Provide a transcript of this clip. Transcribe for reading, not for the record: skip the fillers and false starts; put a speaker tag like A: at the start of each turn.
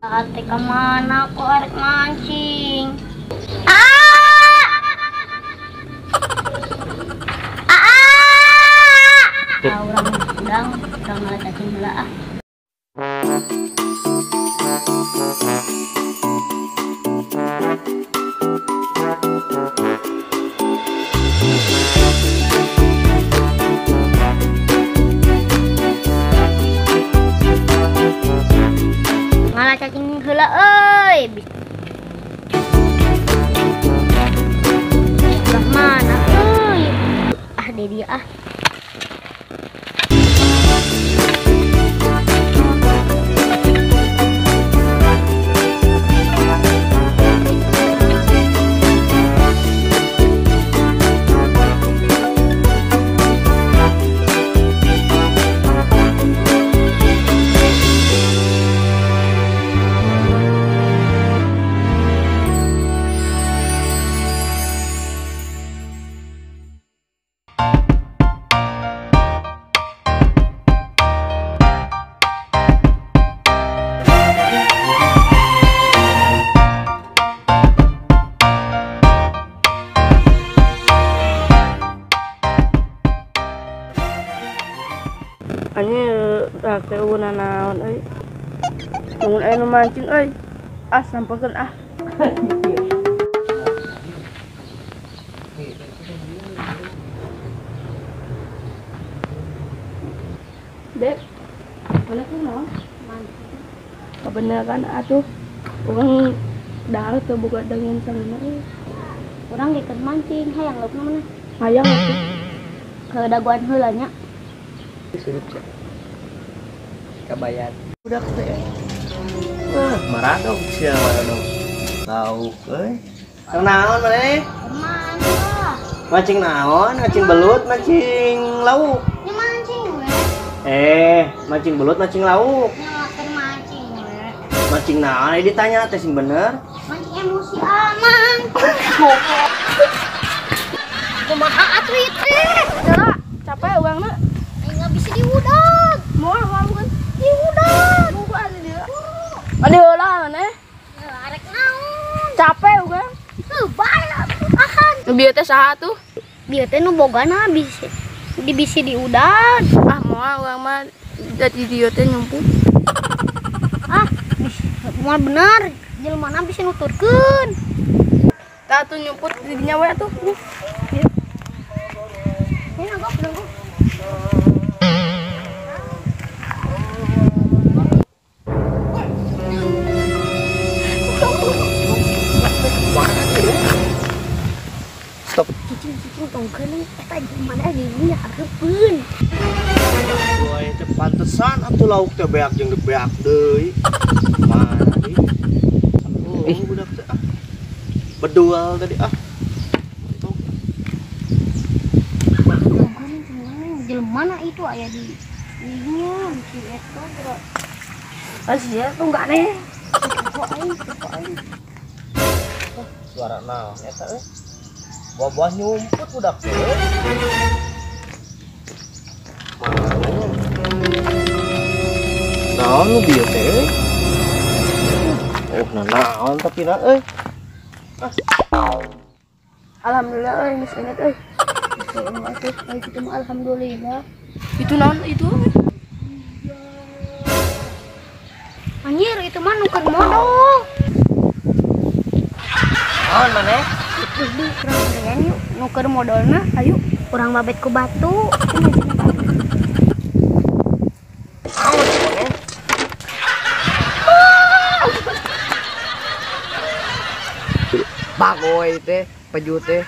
A: Ate kemana kok arek mancing? Orang udang malah cacing heula ah. Malah cacing heula euy. Udah mana euy? Ah di dia ah.
B: Ini dak teh una naon euy. Mun aya nu mancing euy. Ah sampeukeun ah. Dek, mana tuh naon? Mancing. Kebeneran atuh. Urang dah teu boga dengan salina euy.
A: Urang geus mancing, hayang leupna mana?
B: Hayang atuh.
A: Ke daguan heula nya.
C: Surup cek kabayan
B: Udah teh.
C: maradog sia maradog tahu naon maneh
A: Kemana?
C: mancing naon mancing belut mancing lauk
A: Ini mancing we.
C: mancing belut mancing lauk
A: Nyawakeun mancing we.
C: mancing naon ditanya teh sing bener
A: Mancing emosi aman. Kumaha atuh ieu teh?
B: Dara, capek urangna.
A: Nggak bisa diudag.
B: Moal kan?
A: Diudag.
B: Buku ada dia. Ada heula maneh.
A: Arek naon?
B: Capek urang.
A: Bae akan.
B: Nu bieu teh saha tuh?
A: Bieu teh nu bogana bisi diudag.
B: Ah moal urang mah jadi dieu teh nyumput.
A: Ah, moal bener. Jelmana bisa nuturkeun.
B: Tah tuh nyumput di dinya we tuh.
A: Ini nanggok.
C: stop
A: Cicing tongkeun eta jelmana di hareupeun.
C: boy teh pantesan atuh lauk teh beak jeung beak deui mana deui budak teh ah bedual tadi ah
A: Jelmana itu aya di ininya si eta bro.
B: Asia tuh enggak nih.
C: suara naon eta buah nyumput budak teh naon nu bieu teh naon tapi na euy
B: Alhamdulillah euy geus inget euy.
A: Itu mah alhamdulillah.
B: Itu naon itu?
A: Anjir itu mah nuker modal.
C: naon maneh
A: Di kerang yuk nuker modalna ayo urang babet ku batu.
C: bagoy teh peju teh